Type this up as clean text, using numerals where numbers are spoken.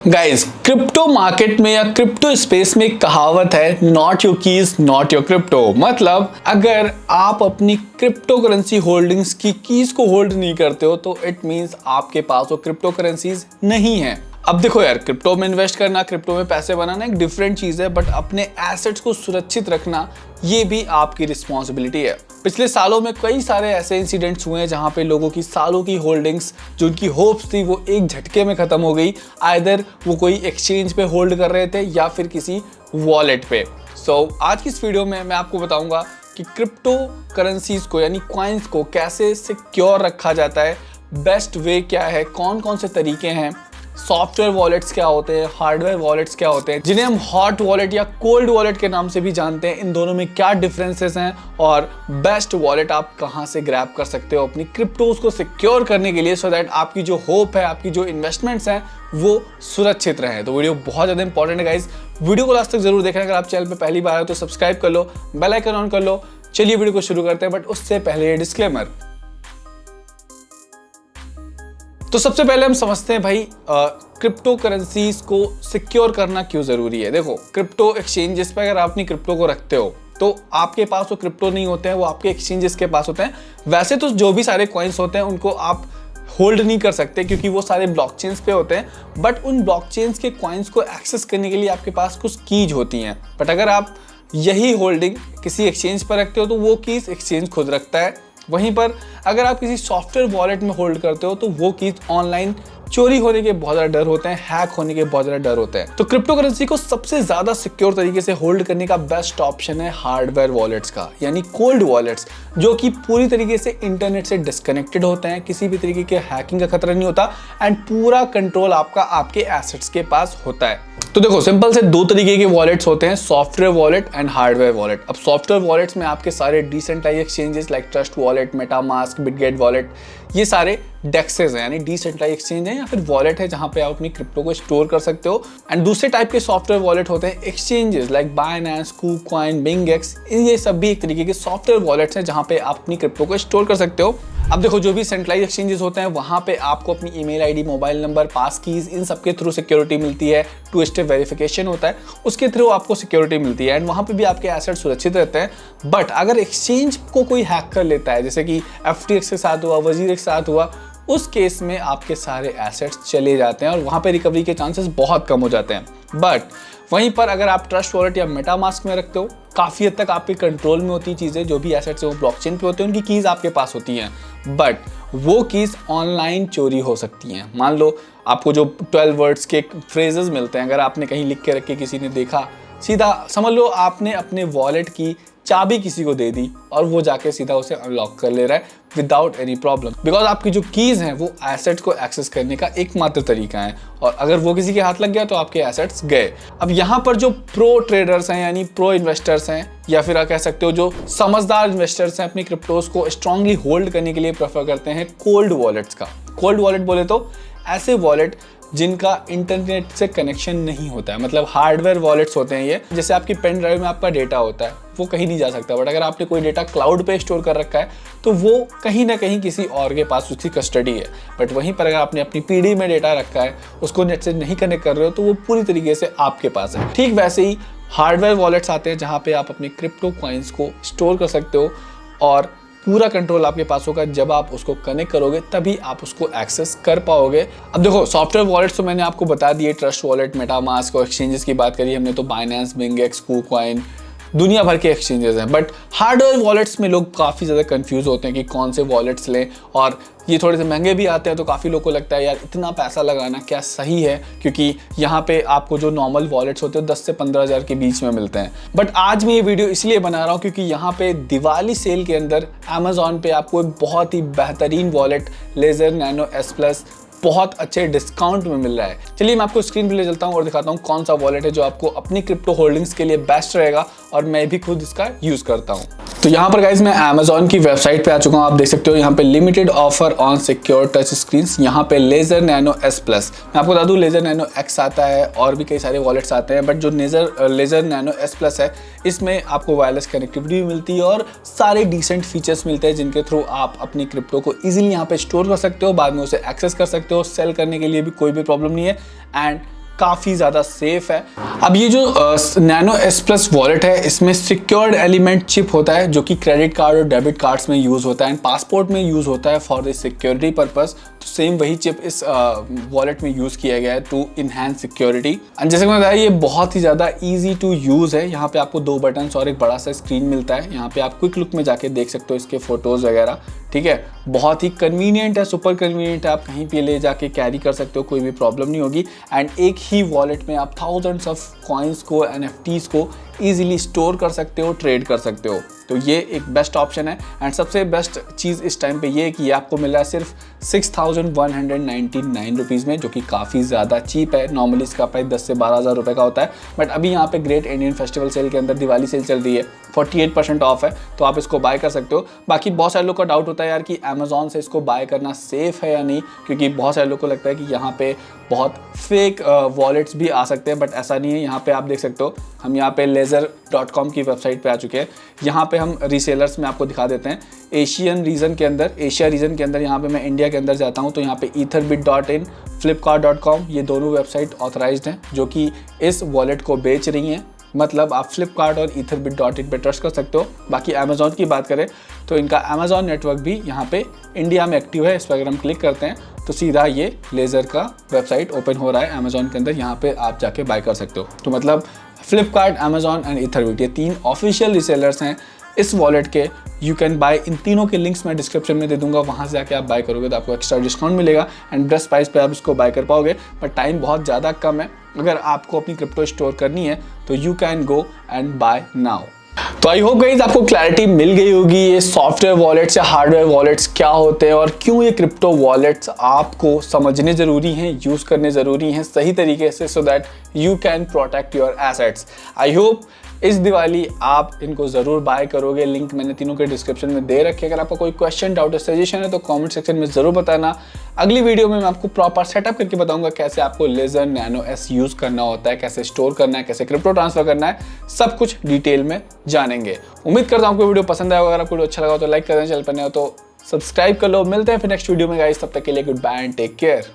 Guys, crypto market में या crypto space में एक कहावत है, not your keys not your crypto. मतलब अगर आप अपनी क्रिप्टो करेंसी होल्डिंग्स की कीज को होल्ड नहीं करते हो तो इट मींस आपके पास वो क्रिप्टो करेंसीज नहीं है। अब देखो यार, क्रिप्टो में इन्वेस्ट करना, क्रिप्टो में पैसे बनाना एक डिफरेंट चीज है, बट अपने एसेट्स को सुरक्षित रखना ये भी आपकी रिस्पॉन्सिबिलिटी है। पिछले सालों में कई सारे ऐसे इंसिडेंट्स हुए हैं जहां पे लोगों की सालों की होल्डिंग्स, जो उनकी होप्स थी, वो एक झटके में खत्म हो गई। आइदर वो कोई एक्सचेंज पे होल्ड कर रहे थे या फिर किसी वॉलेट पे। आज की इस वीडियो में मैं आपको बताऊंगा कि क्रिप्टो करेंसीज को यानी कॉइन्स को कैसे सिक्योर रखा जाता है, बेस्ट वे क्या है, कौन कौन से तरीके हैं, सॉफ्टवेयर वॉलेट्स क्या होते हैं, हार्डवेयर वॉलेट्स क्या होते हैं, जिन्हें हम हॉट वॉलेट या कोल्ड वॉलेट के नाम से भी जानते हैं, इन दोनों में क्या डिफरेंसेस हैं और बेस्ट वॉलेट आप कहां से ग्रैब कर सकते हो अपनी क्रिप्टोज को सिक्योर करने के लिए, सो दैट आपकी जो होप है, आपकी जो इन्वेस्टमेंट्स हैं वो सुरक्षित रहें। तो वीडियो बहुत ज़्यादा इंपॉर्टेंट है गाइज, वीडियो को लास्ट तक जरूर देखना। अगर आप चैनल पर पहली बार आए तो सब्सक्राइब कर लो, बेल आइकन ऑन कर लो। चलिए वीडियो को शुरू करते हैं, बट उससे पहले डिस्क्लेमर। तो सबसे पहले हम समझते हैं भाई, क्रिप्टो करेंसीज को सिक्योर करना क्यों जरूरी है। देखो, क्रिप्टो एक्सचेंजेस पे अगर आप अपनी क्रिप्टो को रखते हो तो आपके पास वो क्रिप्टो नहीं होते हैं, वो आपके एक्सचेंजेस के पास होते हैं। वैसे तो जो भी सारे कॉइन्स होते हैं उनको आप होल्ड नहीं कर सकते क्योंकि वो सारे ब्लॉकचेन्स पे होते हैं, बट उन ब्लॉकचेन्स के कॉइन्स को एक्सेस करने के लिए आपके पास कुछ कीज होती हैं। बट अगर आप यही होल्डिंग किसी एक्सचेंज पर रखते हो तो वो कीज एक्सचेंज खुद रखता है। वहीं पर अगर आप किसी सॉफ्टवेयर वॉलेट में होल्ड करते हो तो वो कीज ऑनलाइन चोरी होने के बहुत ज़्यादा डर होते हैं, हैक होने के बहुत ज़्यादा डर होते हैं। तो क्रिप्टो करेंसी को सबसे ज़्यादा सिक्योर तरीके से होल्ड करने का बेस्ट ऑप्शन है हार्डवेयर वॉलेट्स का, यानी कोल्ड वॉलेट्स, जो कि पूरी तरीके से इंटरनेट से डिस्कनेक्टेड होते हैं, किसी भी तरीके के हैकिंग का खतरा नहीं होता एंड पूरा कंट्रोल आपका आपके एसेट्स के पास होता है। तो देखो, सिंपल से दो तरीके के वॉलेट्स होते हैं, software wallet and hardware wallet. अब सॉफ्टवेयर वॉलेट्स में आपके सारे decentralize exchanges like Trust Wallet, MetaMask, Bitget wallet, ये सारे डेक्सेस हैं, यानी डिसेंट्रलाइज एक्सचेंज है या फिर वॉलेट है जहां पे आप अपनी क्रिप्टो को स्टोर कर सकते हो। एंड दूसरे टाइप के सॉफ्टवेयर वॉलेट होते हैं exchanges like Binance, KuCoin, BingX, ये सब भी एक तरीके के सॉफ्टवेयर वॉलेट्स हैं जहां पे आप अपनी क्रिप्टो को स्टोर कर सकते हो। अब देखो, जो भी सेंट्रलाइज एक्सचेंजेस होते हैं वहां पे आपको अपनी ईमेल आईडी, मोबाइल नंबर, पास कीज, इन सब के थ्रू सिक्योरिटी मिलती है, 2 स्टेप वेरिफिकेशन होता है, उसके थ्रू आपको सिक्योरिटी मिलती है एंड वहां पे भी आपके एसेट सुरक्षित रहते हैं। बट अगर एक्सचेंज को कोई हैक कर लेता है, जैसे कि FTX के साथ हुआ, वजीर के साथ हुआ, उस केस में आपके सारे एसेट्स चले जाते हैं और वहां पे रिकवरी के चांसेस बहुत कम हो जाते हैं। बट वहीं पर अगर आप ट्रस्ट वॉलेट या मेटामास्क में रखते हो, काफ़ी हद तक आपके कंट्रोल में होती चीज़ें, जो भी एसेट्स हैं वो ब्लॉकचेन पे होते हैं, उनकी कीज़ आपके पास होती हैं, बट वो कीज़ ऑनलाइन चोरी हो सकती हैं। मान लो आपको जो 12 वर्ड्स के फ्रेजेस मिलते हैं, अगर आपने कहीं लिख के रख के किसी ने देखा, सीधा समझ लो आपने अपने वॉलेट की चाबी किसी को दे दी और वो जाके सीधा उसे अनलॉक कर ले रहा है विदाउट एनी प्रॉब्लम, बिकॉज आपकी जो कीज हैं वो एसेट्स को एक्सेस करने का एकमात्र तरीका है, और अगर वो किसी के हाथ लग गया तो आपके एसेट्स गए। अब यहाँ पर जो प्रो ट्रेडर्स हैं यानी प्रो इन्वेस्टर्स हैं, या फिर आप कह सकते हो जो समझदार इन्वेस्टर्स हैं, अपनी क्रिप्टोज को स्ट्रांगली होल्ड करने के लिए प्रेफर करते हैं कोल्ड वॉलेट्स का। कोल्ड वॉलेट बोले तो ऐसे वॉलेट जिनका इंटरनेट से कनेक्शन नहीं होता है, मतलब हार्डवेयर वॉलेट्स होते हैं ये। जैसे आपकी पेन ड्राइव में आपका डेटा होता है, वो कहीं नहीं जा सकता, बट अगर आपने कोई डेटा क्लाउड पे स्टोर कर रखा है तो वो कहीं ना कहीं किसी और के पास उसकी कस्टडी है। बट वहीं पर अगर आपने अपनी PD में डेटा रखा है, उसको नेट से नहीं कनेक्ट कर रहे हो, तो वो पूरी तरीके से आपके पास है। ठीक वैसे ही हार्डवेयर वॉलेट्स आते हैं जहाँ पे आप अपने क्रिप्टो कॉइन्स को स्टोर कर सकते हो और पूरा कंट्रोल आपके पास होगा। जब आप उसको कनेक्ट करोगे तभी आप उसको एक्सेस कर पाओगे। अब देखो, सॉफ्टवेयर वॉलेट्स तो मैंने आपको बता दिए, ट्रस्ट वॉलेट, मेटामास्क और एक्सचेंजेस की बात करी हमने, तो बाइनेंस, BingX, KuCoin, दुनिया भर के एक्सचेंजेस हैं। बट हार्डवेयर वॉलेट्स में लोग काफ़ी ज़्यादा कंफ्यूज होते हैं कि कौन से वॉलेट्स लें, और ये थोड़े से महंगे भी आते हैं, तो काफ़ी लोगों को लगता है यार इतना पैसा लगाना क्या सही है, क्योंकि यहाँ पे आपको जो नॉर्मल वॉलेट्स होते हैं 10 से 15 हज़ार के बीच में मिलते हैं। बट आज मैं ये वीडियो इसलिए बना रहा हूँ क्योंकि यहाँ पे दिवाली सेल के अंदर अमेजॉन पे आपको एक बहुत ही बेहतरीन वॉलेट लेजर नैनो S+ बहुत अच्छे डिस्काउंट में मिल रहा है। चलिए मैं आपको स्क्रीन पे ले चलता हूँ और दिखाता हूँ कौन सा वॉलेट है जो आपको अपनी क्रिप्टो होल्डिंग्स के लिए बेस्ट रहेगा, और मैं भी खुद इसका यूज करता हूँ। तो यहाँ पर गाइज मैं अमेजॉन की वेबसाइट पे आ चुका हूँ। आप देख सकते हो यहाँ पे limited offer on secure touch screens, यहाँ पे लेजर नैनो S+। मैं आपको बता दूँ लेजर नैनो X आता है और भी कई सारे वॉलेट्स आते हैं, बट जो लेजर नैनो S+ है इसमें आपको वायरलेस कनेक्टिविटी भी मिलती है और सारे डिसेंट फीचर्स मिलते हैं जिनके थ्रू आप अपनी क्रिप्टो को ईजिली यहाँ पे स्टोर कर सकते हो, बाद में उसे एक्सेस कर सकते हो, सेल करने के लिए भी कोई भी प्रॉब्लम नहीं है, एंड काफ़ी ज़्यादा सेफ है। अब ये जो नैनो S Plus वॉलेट है, इसमें सिक्योर्ड एलिमेंट चिप होता है जो कि क्रेडिट कार्ड और डेबिट कार्ड्स में यूज़ होता है एंड पासपोर्ट में यूज़ होता है फॉर द सिक्योरिटी पर्पस। तो सेम वही चिप इस वॉलेट में यूज़ किया गया है टू इनहैंस सिक्योरिटी। एंड जैसे मैंने बताया, ये बहुत ही ज़्यादा ईजी टू यूज़ है। यहाँ पे आपको 2 बटन्स और एक बड़ा सा स्क्रीन मिलता है। यहाँ पे आप क्विक लुक में जाके देख सकते हो इसके फोटोज़ वगैरह, ठीक है। बहुत ही कन्वीनियंट है, सुपर कन्वीनियंट है। आप कहीं पे ले जाके कैरी कर सकते हो, कोई भी प्रॉब्लम नहीं होगी। एंड एक ही वॉलेट में आप थाउजेंड्स ऑफ कॉइन्स को, NFTs को ईजिली स्टोर कर सकते हो, ट्रेड कर सकते हो। तो ये एक बेस्ट ऑप्शन है। एंड सबसे बेस्ट चीज़ इस टाइम पे ये है कि ये आपको मिल रहा है सिर्फ 6199 रुपीज़ में, जो कि काफ़ी ज़्यादा चीप है। नॉर्मली इसका प्राइस 10 से 12,000 रुपये का होता है, बट अभी यहाँ पे ग्रेट इंडियन फेस्टिवल सेल के अंदर दिवाली सेल चल रही है, 48% ऑफ है, तो आप इसको बाय कर सकते हो। बाकी बहुत सारे लोग का डाउट होता है यार कि अमेजोन से इसको बाय करना सेफ़ है या नहीं, क्योंकि बहुत सारे लोग को लगता है कि यहाँ पे बहुत फेक वॉलेट्स भी आ सकते हैं, बट ऐसा नहीं है। यहाँ पे आप देख सकते हो, हम यहाँ पे ledger.com की वेबसाइट पे आ चुके हैं। यहाँ पे हम रीसेलर्स में आपको दिखा देते हैं। एशिया रीजन के अंदर यहाँ पे मैं इंडिया के अंदर जाता हूँ तो यहाँ पे etherbit.in, flipkart.com, ये दोनों वेबसाइट ऑथराइज्ड हैं जो कि इस वॉलेट को बेच रही हैं। मतलब आप फ्लिपकार्ट और etherbit.in पे ट्रस्ट कर सकते हो। बाकी अमेजोन की बात करें तो इनका अमेजोन नेटवर्क भी यहाँ पे इंडिया में एक्टिव है। इस पर अगर हम क्लिक करते हैं तो सीधा ये लेज़र का वेबसाइट ओपन हो रहा है अमेजोन के अंदर। यहाँ पे आप जाके बाय कर सकते हो। तो मतलब फ्लिपकार्ट, अमेजोन एंड etherbit, ये 3 ऑफिशियल रीसेलर्स हैं इस वॉलेट के। यू कैन बाय, इन तीनों के लिंक्स मैं डिस्क्रिप्शन में दे दूंगा, वहाँ से जाके आप बाय करोगे तो आपको एक्स्ट्रा डिस्काउंट मिलेगा एंड बेस्ट प्राइस पे आप इसको बाय कर पाओगे। बट टाइम बहुत ज़्यादा कम है। अगर आपको अपनी क्रिप्टो स्टोर करनी है तो you can go and buy now. तो आई होप गाइस आपको क्लैरिटी मिल गई होगी ये सॉफ्टवेयर वॉलेट्स या हार्डवेयर वॉलेट्स क्या होते हैं और क्यों ये क्रिप्टो वॉलेट्स आपको समझने ज़रूरी हैं, यूज़ करने ज़रूरी हैं सही तरीके से, so that you can protect your assets. I hope इस दिवाली आप इनको ज़रूर बाय करोगे। लिंक मैंने तीनों के डिस्क्रिप्शन में दे रखे। अगर आपका कोई क्वेश्चन, डाउट या सजेशन है तो कमेंट सेक्शन में ज़रूर बताना। अगली वीडियो में मैं आपको प्रॉपर सेटअप करके बताऊंगा कैसे आपको लेज़र नैनो S यूज़ करना होता है, कैसे स्टोर करना है, कैसे क्रिप्टो ट्रांसफर करना है, सब कुछ डिटेल में जानेंगे। उम्मीद करता हूँ आपको वीडियो पसंद आएगा। अगर आपको वीडियो अच्छा लगा तो लाइक कर दें, चैनल पर नए हो तो सब्सक्राइब कर लो। मिलते हैं फिर नेक्स्ट वीडियो में गाइस, तब तक के लिए good bye and take care.